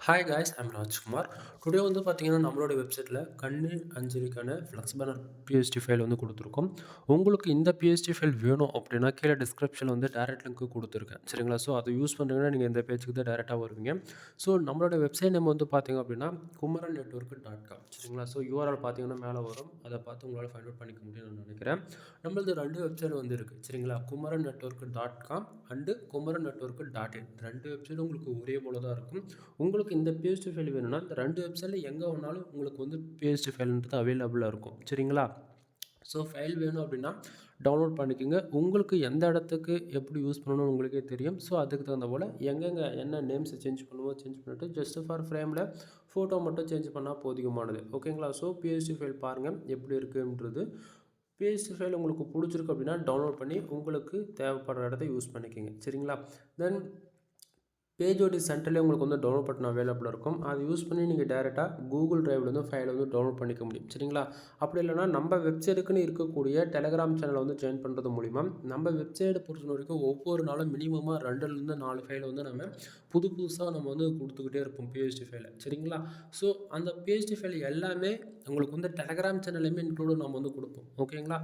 Hi guys I'm Rajkumar. Today வந்து பார்த்தீங்கன்னா நம்மளோட வெப்சைட்டில் கண்ணீர் அஞ்சலிக்கான ஃப்ளெக்சிபிளான பிஎஸ்டி ஃபைல் வந்து கொடுத்துருக்கோம். உங்களுக்கு இந்த பிஎஸ்டி ஃபைல் வேணும் அப்படின்னா கீழே டிஸ்கிரிப்ஷனில் வந்து டேரக்ட் லிங்க் கொடுத்துருக்கேன் சரிங்களா. ஸோ அதை யூஸ் பண்ணுறீங்கன்னா நீங்கள் இந்த பேஜுக்கு தான் டேரெக்டாக வருவீங்க. ஸோ நம்மளோட வெப்சைட் நம்ம வந்து பார்த்தீங்க அப்படின்னா குமரன் நெட்ஒர்க் டாட் காம் சரிங்களா. ஸோ யூஆர்எல் பார்த்தீங்கன்னா மேலே வரும், அதை பார்த்து உங்களால் ஃபைண்ட் அவுட் பண்ணிக்க முடியும்னு நான் நினைக்கிறேன். நம்மளது 2 வெப்சைட் வந்து இருக்குது சரிங்களா. Kumaran network dot com and Kumaran network dot in 2 website உங்களுக்கு ஒரே போல தான் இருக்கும். உங்களுக்கு இந்த பிஎஸ்டி ஃபைல் வேணும்னா இந்த 2 வெப்சைட்டில் எங்கே வேணாலும் உங்களுக்கு வந்து பிஎஸ்டி ஃபைல்ன்றது அவைலபிளாக இருக்கும் சரிங்களா. ஸோ ஃபைல் வேணும் அப்படின்னா டவுன்லோட் பண்ணிக்கோங்க. உங்களுக்கு எந்த இடத்துக்கு எப்படி யூஸ் பண்ணணும்னு உங்களுக்கே தெரியும். ஸோ அதுக்கு தகுந்த போல் எங்கெங்கே என்ன நேம்ஸை சேஞ்ச் பண்ணுவோம் சேஞ்ச் பண்ணிவிட்டு ஜஸ்ட் ஃபார் ஃப்ரேமில் ஃபோட்டோ மட்டும் சேஞ்ச் பண்ணால் போதுமானது ஓகேங்களா. ஸோ பிஎஸ்டி ஃபைல் பாருங்கள் எப்படி இருக்குன்றது. பிஎஸ்டி ஃபைல் உங்களுக்கு பிடிச்சிருக்கு அப்படின்னா டவுன்லோட் பண்ணி உங்களுக்கு தேவைப்படுற இடத்த யூஸ் பண்ணிக்கோங்க சரிங்களா. தென் பேஜோட சென்டர்லேயே உங்களுக்கு வந்து டவுன்லோட் பட்டன் அவைலபிளாக இருக்கும். அதை யூஸ் பண்ணி நீங்கள் டேரெக்டாக கூகுள் டிரைவில் வந்து ஃபைலை வந்து டவுன்லோட் பண்ணிக்க முடியும் சரிங்களா. அப்படி இல்லைனா நம்ம வெப்சைட்டுக்குன்னு இருக்கக்கூடிய டெலகிராம் சேனலை வந்து ஜாயின் பண்ணுறது மூலிமா நம்ம வெப்சைட்டை பொறுத்த வரைக்கும் ஒவ்வொரு நாளும் மினிமமாக 2லேருந்து 4 ஃபைலை வந்து நம்ம புதுசாக நம்ம வந்து கொடுத்துக்கிட்டே இருப்போம் பிஎஸ்டி ஃபைலை சரிங்களா. ஸோ அந்த பிஎஸ்டி ஃபைல் எல்லாமே உங்களுக்கு வந்து டெலகிராம் சேனல்லையுமே இன்க்ளூட் நம்ம வந்து கொடுப்போம் ஓகேங்களா.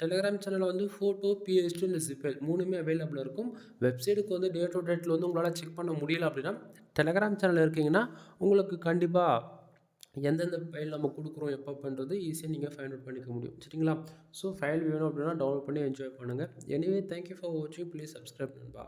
டெலிகிராம் சேனலில் வந்து ஃபோட்டோ பிஎஸ்டி இந்த ஜிபேல் 3மே அவைலபிளாக இருக்கும். வெப்சைட்டுக்கு வந்து டே டு டேட்டில் வந்து உங்களால் செக் பண்ண முடியல அப்படின்னா டெலிகிராம் சேனல் இருக்கீங்கன்னா உங்களுக்கு கண்டிப்பாக எந்தெந்த ஃபைல் நம்ம கொடுக்குறோம் எப்போ பண்ணுறது ஈஸியாக நீங்கள் ஃபைண்ட் அவுட் பண்ணிக்க முடியும் சரிங்களா. ஸோ ஃபைல் வேணும் அப்படின்னா டவுன்லோட் பண்ணி என்ஜாய் பண்ணுங்கள். எனிவே தேங்க்யூ ஃபார் வாட்சிங். ப்ளீஸ் சப்ஸ்கிரைப் நண்பா.